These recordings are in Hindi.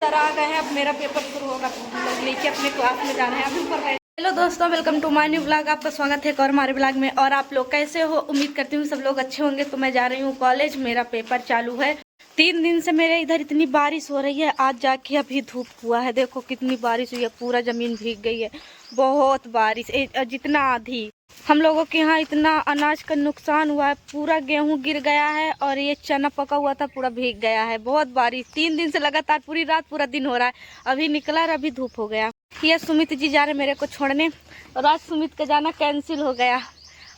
सर आ गए हैं, अब मेरा पेपर शुरू होगा तो हम लोग नीचे अपने क्लास में जाना है अभी ऊपर। हेलो दोस्तों, welcome to my new blog. आपका स्वागत है एक और हमारे ब्लॉग में। और आप लोग कैसे हो? उम्मीद करती हूँ सब लोग अच्छे होंगे। तो मैं जा रही हूँ कॉलेज, मेरा पेपर चालू है। 3 दिन से मेरे इधर इतनी बारिश हो रही है, आज जाके अभी धूप हुआ है। देखो कितनी बारिश हुई है, पूरा जमीन भीग गई है। बहुत बारिश, जितना आधी। हम लोगों के यहाँ इतना अनाज का नुकसान हुआ है, पूरा गेहूं गिर गया है और ये चना पका हुआ था पूरा भीग गया है। बहुत बारिश 3 दिन से लगातार, पूरी रात पूरा दिन हो रहा है। अभी निकला और अभी धूप हो गया। ये सुमित जी जा रहे मेरे को छोड़ने, और आज सुमित का जाना कैंसिल हो गया।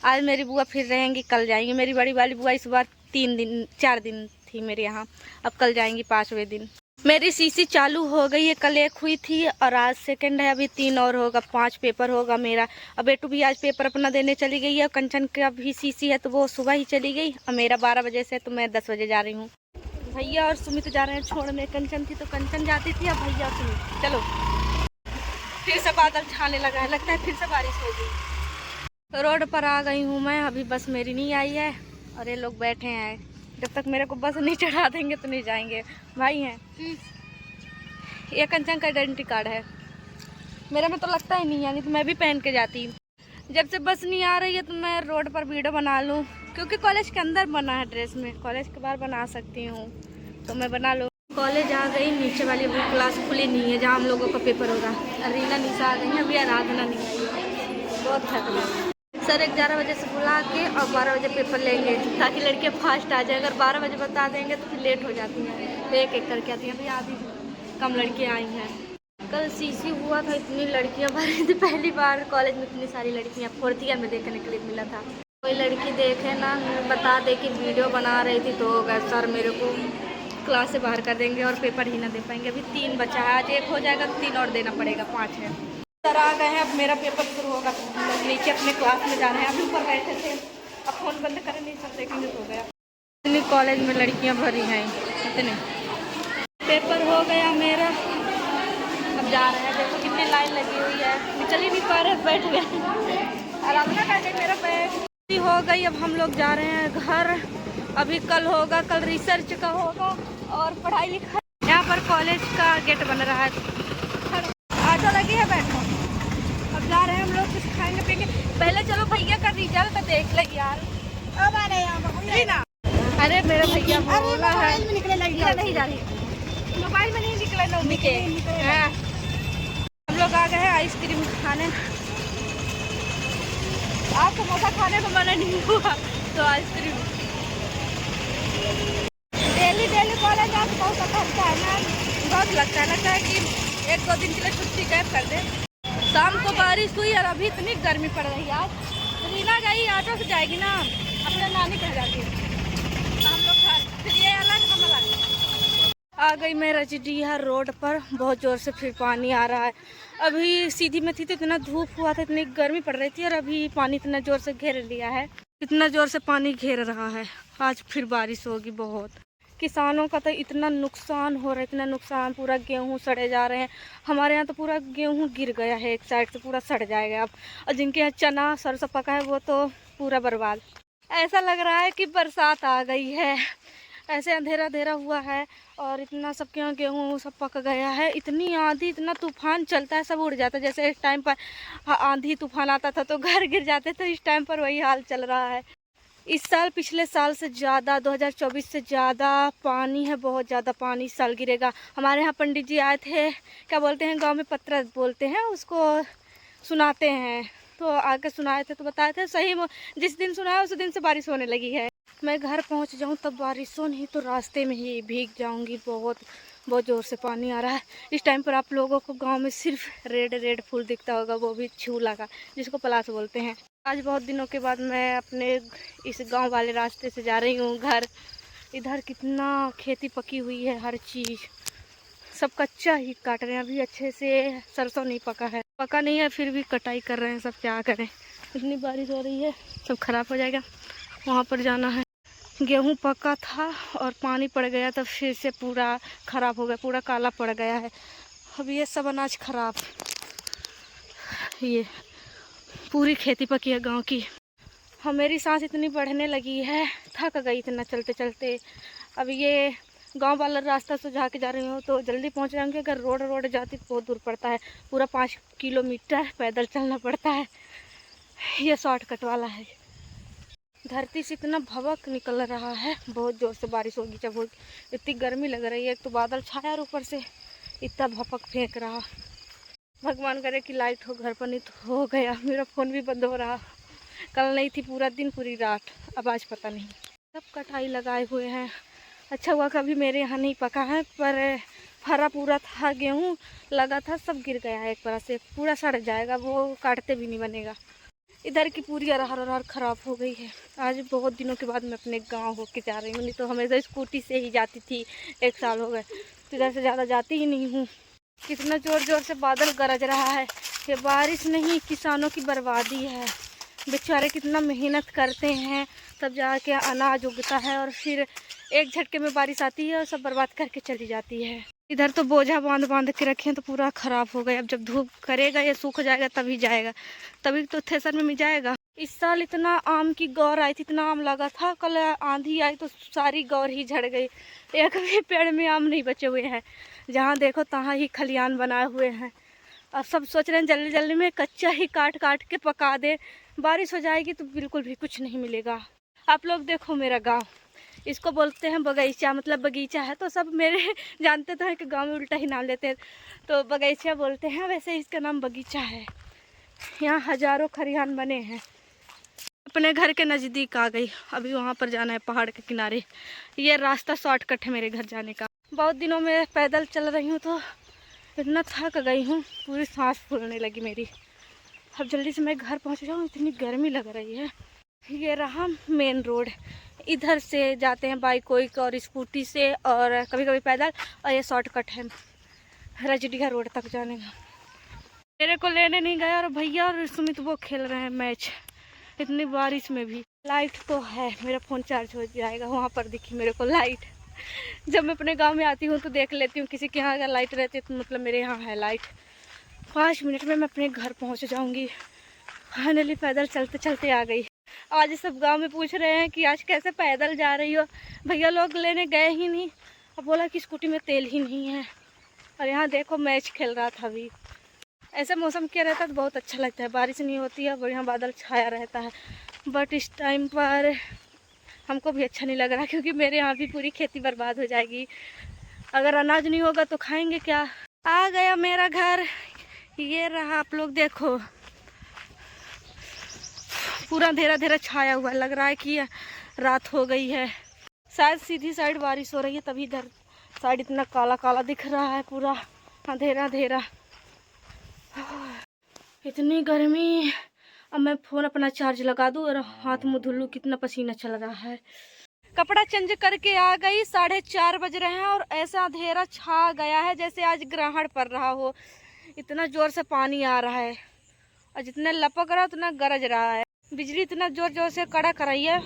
आज मेरी बुआ फिर रहेंगी, कल जाएंगी। मेरी बड़ी वाली बुआ इस बार 4 दिन थी मेरे यहाँ, अब कल जाएंगी 5वें दिन। मेरी सीसी चालू हो गई है, कल 1 हुई थी और आज 2nd है। अभी 3 और होगा, 5 पेपर होगा मेरा। अब बेटू भी आज पेपर अपना देने चली गई है। कंचन का भी सीसी है तो वो सुबह ही चली गई, और मेरा 12 बजे से, तो मैं 10 बजे जा रही हूँ। भैया और सुमित जा रहे हैं छोड़ने। कंचन थी तो कंचन जाती थी, अब भैया और सुमित। चलो, फिर से बादल छाने लगा है, लगता है फिर से बारिश होगी। रोड पर आ गई हूँ मैं, अभी बस मेरी नहीं आई है और ये लोग बैठे हैं। जब तक मेरे को बस नहीं चढ़ा देंगे तो नहीं जाएंगे। भाई हैं, ये कंचन का आइडेंटिटी कार्ड है, मेरे में तो लगता ही नहीं है, नहीं तो मैं भी पहन के जाती। जब से बस नहीं आ रही है तो मैं रोड पर वीडियो बना लूँ, क्योंकि कॉलेज के अंदर बना है ड्रेस में, कॉलेज के बाहर बना सकती हूँ तो मैं बना लूँ। कॉलेज आ गई, नीचे वाली वो क्लास खुली नहीं है जहाँ हम लोगों का पेपर होगा। रीना निशा आ गई है, अभी आराधना नहीं आई है। बहुत थक गई। सर 11 बजे से बुला के और 12 बजे पेपर लेंगे, ताकि लड़के फास्ट आ जाए। अगर 12 बजे बता देंगे तो फिर लेट हो जाती हैं, तो एक एक करके आती हैं। अभी आधी कम लड़कियाँ आई हैं। कल सीसी हुआ था, इतनी लड़कियाँ भरी थी, पहली बार कॉलेज में इतनी सारी लड़कियाँ 4th ईयर में देखने के लिए मिला था। कोई लड़की देखे ना, बता दे कि वीडियो बना रही थी तो सर मेरे को क्लास से बाहर कर देंगे और पेपर ही ना दे पाएंगे। अभी 3 बचा है, आज 1 हो जाएगा तो 3 और देना पड़ेगा, 5 है। सर आ गए हैं, अब मेरा पेपर शुरू होगा तो हम लोग नीचे अपने क्लास में जाना है। अभी ऊपर बैठे थे, अब फोन बंद करें नहीं, सब देखेंगे तो हो गया। इतनी कॉलेज में लड़कियां भरी हैं, इतने। पेपर हो गया मेरा, अब जा रहे हैं। देखो कितनी लाइन लगी हुई है, चल ही नहीं पा रहे, बैठ गए। आराधना कर गई, मेरा बैग हो गई। अब हम लोग जा रहे हैं घर। अभी कल होगा, कल रिसर्च का होगा और पढ़ाई लिखाई। यहाँ पर कॉलेज का गेट बन रहा है, ऑटो लगी है, बैठो। अब जा रहे हैं हम लोग, कुछ खाएंगे पिएंगे। पहले चलो भैया का रिजल्ट देख ले यार। अब आ रहे हैं ना। अरे मेरे भैया बोला है नहीं जा रही, मोबाइल में नहीं निकले नौमी के। हम लोग आ गए हैं आइसक्रीम खाने। आज समोसा खाने को मना नहीं हुआ तो आइसक्रीम। डेली कॉलेज आप बहुत खर्चा है ना, बहुत लगता है कि 1-2 दिन के लिए छुट्टी कैब कर दे। शाम को बारिश हुई और अभी इतनी गर्मी पड़ रही है। आज रीना गई, ऑटो से जाएगी ना, अपने नानी कह जाती है। हम लोग घर, फिर ये अलग हम अलग। आ गई मैं रजडीहा रोड पर, बहुत ज़ोर से फिर पानी आ रहा है। अभी सीधी में थी तो इतना धूप हुआ था, इतनी गर्मी पड़ रही थी, और अभी पानी इतना ज़ोर से घेर लिया है, इतना ज़ोर से पानी घेर रहा है। आज फिर बारिश होगी बहुत। किसानों का तो इतना नुकसान हो रहा है, इतना नुकसान, पूरा गेहूं सड़े जा रहे हैं। हमारे यहाँ तो पूरा गेहूं गिर गया है, एक साइड से पूरा सड़ जाएगा अब। और जिनके यहाँ चना सरसों पका है वो तो पूरा बर्बाद। ऐसा लग रहा है कि बरसात आ गई है, ऐसे अंधेरा अंधेरा हुआ है। और इतना सबके यहाँ गेहूँ सब पक गया है। इतनी आंधी, इतना तूफान चलता है, सब उड़ जाता है। जैसे एक टाइम पर आंधी तूफान आता था तो घर गिर जाते, तो इस टाइम पर वही हाल चल रहा है। इस साल पिछले साल से ज़्यादा, 2024 से ज़्यादा पानी है, बहुत ज़्यादा पानी इस साल गिरेगा। हमारे यहाँ पंडित जी आए थे, क्या बोलते हैं गांव में, पत्र बोलते हैं उसको, सुनाते हैं। तो आके सुनाए थे तो बताए थे सही, जिस दिन सुनाया उस दिन से बारिश होने लगी है। मैं घर पहुंच जाऊं तब बारिश हो, नहीं तो रास्ते में ही भीग जाऊंगी। बहुत ज़ोर से पानी आ रहा है। इस टाइम पर आप लोगों को गांव में सिर्फ रेड फूल दिखता होगा, वो भी झूला का, जिसको पलाश बोलते हैं। आज बहुत दिनों के बाद मैं अपने इस गांव वाले रास्ते से जा रही हूँ घर। इधर कितना खेती पकी हुई है, हर चीज़ सब कच्चा ही काट रहे हैं। अभी अच्छे से सरसों नहीं पका है, पका नहीं है, फिर भी कटाई कर रहे हैं सब। क्या करें, इतनी बारिश हो रही है, सब खराब हो जाएगा। वहाँ पर जाना है। गेहूं पका था और पानी पड़ गया तो फिर से पूरा ख़राब हो गया, पूरा काला पड़ गया है। अब ये सब अनाज खराब, ये पूरी खेती पकी है गांव की। हाँ, मेरी सांस इतनी बढ़ने लगी है, थक गई इतना चलते चलते। अब ये गांव वाला रास्ता से जाके जा रही हूँ तो जल्दी पहुँच जाएंगे। अगर रोड जाती तो बहुत दूर पड़ता है, पूरा 5 किलोमीटर पैदल चलना पड़ता है। ये शॉर्टकट वाला है। धरती से इतना भवक निकल रहा है, बहुत ज़ोर से बारिश होगी जब होगी। इतनी गर्मी लग रही है, एक तो बादल छाया और ऊपर से इतना भपक फेंक रहा। भगवान करे कि लाइट हो घर पर, नहीं तो हो गया। मेरा फ़ोन भी बंद हो रहा। कल नहीं थी पूरा दिन पूरी रात, अब आज पता नहीं। सब कटाई लगाए हुए हैं। अच्छा हुआ कभी मेरे यहाँ नहीं पका है, पर हरा पूरा था, गेहूँ लगा था, सब गिर गया है एक तरह से, पूरा सड़ जाएगा, वो काटते भी नहीं बनेगा। इधर की पूरी अरहर ख़राब हो गई है। आज बहुत दिनों के बाद मैं अपने गांव होके जा रही हूँ, नहीं तो हमेशा स्कूटी से ही जाती थी। 1 साल हो गए तो इधर से ज़्यादा जाती ही नहीं हूँ। कितना ज़ोर से बादल गरज रहा है। ये बारिश नहीं, किसानों की बर्बादी है। बेचारे कितना मेहनत करते हैं तब जाके अनाज उगता है, और फिर एक झटके में बारिश आती है और सब बर्बाद करके चली जाती है। इधर तो बोझा बांध के रखे हैं तो पूरा ख़राब हो गया। अब जब धूप करेगा या सूख जाएगा तभी जाएगा, तभी तो थ्रेसर में मिल जाएगा। इस साल इतना आम की गौर आई थी, इतना आम लगा था। कल आंधी आई तो सारी गौर ही झड़ गई। एक भी पेड़ में आम नहीं बचे हुए हैं, जहाँ देखो तहाँ ही खलियान बनाए हुए हैं। अब सब सोच रहे हैं जल्दी जल्दी में कच्चा ही काट के पका दे, बारिश हो जाएगी तो बिल्कुल भी कुछ नहीं मिलेगा। आप लोग देखो मेरा गाँव, इसको बोलते हैं बगीचा, मतलब बगीचा है तो सब मेरे जानते तो हैं कि गांव में उल्टा ही नाम लेते हैं, तो बगीचा बोलते हैं, वैसे इसका नाम बगीचा है। यहाँ हजारों खरिहान बने हैं। अपने घर के नज़दीक आ गई, अभी वहाँ पर जाना है पहाड़ के किनारे। ये रास्ता शॉर्टकट है मेरे घर जाने का। बहुत दिनों में पैदल चल रही हूँ तो इतना थक गई हूँ, पूरी सांस फूलने लगी मेरी। अब जल्दी से मैं घर पहुँच जाऊँ, इतनी गर्मी लग रही है। ये रहा मेन रोड, इधर से जाते हैं बाइक कोइक और स्कूटी से, और कभी कभी पैदल, और ये शॉर्टकट है रजडीहा रोड तक जाने का। मेरे को लेने नहीं गया और भैया और सुमित वो खेल रहे हैं मैच, इतनी बारिश में भी। लाइट तो है, मेरा फ़ोन चार्ज हो जाएगा। वहाँ पर दिखी मेरे को लाइट। जब मैं अपने गांव में आती हूँ तो देख लेती हूँ, किसी के यहाँ अगर लाइट रहती है तो मतलब मेरे यहाँ है लाइट। 5 मिनट में मैं अपने घर पहुँच जाऊँगी। फाइनली पैदल चलते चलते आ गई। आज सब गांव में पूछ रहे हैं कि आज कैसे पैदल जा रही हो। भैया लोग लेने गए ही नहीं, अब बोला कि स्कूटी में तेल ही नहीं है। और यहाँ देखो मैच खेल रहा था अभी। ऐसा मौसम क्या रहता है तो बहुत अच्छा लगता है, बारिश नहीं होती है, बढ़िया बादल छाया रहता है। बट इस टाइम पर हमको भी अच्छा नहीं लग रहा, क्योंकि मेरे यहाँ भी पूरी खेती बर्बाद हो जाएगी। अगर अनाज नहीं होगा तो खाएंगे क्या। आ गया मेरा घर, ये रहा। आप लोग देखो पूरा अंधेरा छाया हुआ, लग रहा है कि रात हो गई है। शायद सीधी साइड बारिश हो रही है, तभी इधर साइड इतना काला काला दिख रहा है, पूरा अंधेरा। इतनी गर्मी। अब मैं फ़ोन अपना चार्ज लगा दूँ और हाथ मुँह धुल लूँ, कितना पसीना चल रहा है। कपड़ा चेंज करके आ गई, 4:30 बज रहे हैं और ऐसा अंधेरा छा गया है जैसे आज ग्रहण पड़ रहा हो। इतना ज़ोर से पानी आ रहा है और जितना लपक रहा है उतना गरज रहा है। बिजली इतना जोर से कड़क रही है,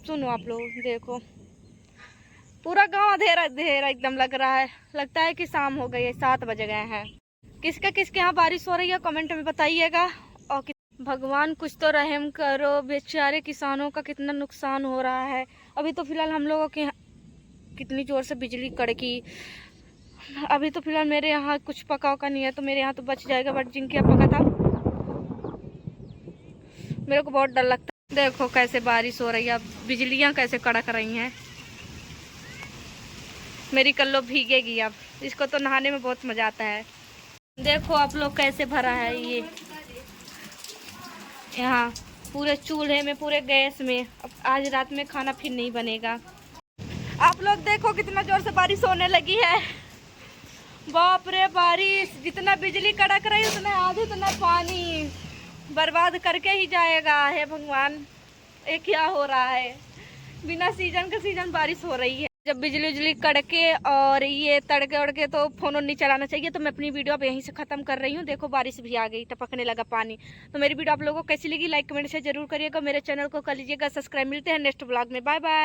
सुनो आप लोग देखो। पूरा गांव अंधेरा एकदम लग रहा है, लगता है कि शाम हो गई है, 7 बज गए हैं। किसके यहाँ बारिश हो रही है कमेंट में बताइएगा। और भगवान कुछ तो रहम करो, बेचारे किसानों का कितना नुकसान हो रहा है। अभी तो फिलहाल हम लोगों के यहाँ कितनी जोर से बिजली कड़की। अभी तो फिलहाल मेरे यहाँ कुछ पका का नहीं है तो मेरे यहाँ तो बच जाएगा, बट जिनके यहाँ पका था मेरे को बहुत डर लगता है। देखो कैसे बारिश हो रही है, अब बिजलियाँ कैसे कड़क रही हैं। मेरी कल्लो भीगेगी अब, इसको तो नहाने में बहुत मजा आता है। देखो आप लोग कैसे भरा है ये यहाँ पूरे चूल्हे में, पूरे गैस में। अब आज रात में खाना फिर नहीं बनेगा। आप लोग देखो कितना जोर से बारिश होने लगी है। बाप रे बारिश, जितना बिजली कड़क रही है उतना आधी उतना पानी बर्बाद करके ही जाएगा। है भगवान, ये क्या हो रहा है। बिना सीजन का सीजन बारिश हो रही है। जब बिजली कड़के और ये तड़के उड़के तो फोन नहीं चलाना चाहिए। तो मैं अपनी वीडियो अब यहीं से ख़त्म कर रही हूँ। देखो बारिश भी आ गई, टपकने लगा पानी। तो मेरी वीडियो आप लोगों को कैसी लगी लाइक कमेंट से जरूर करिएगा। मेरे चैनल को कर लीजिएगा सब्सक्राइब। मिलते हैं नेक्स्ट ब्लॉग में, बाय बाय।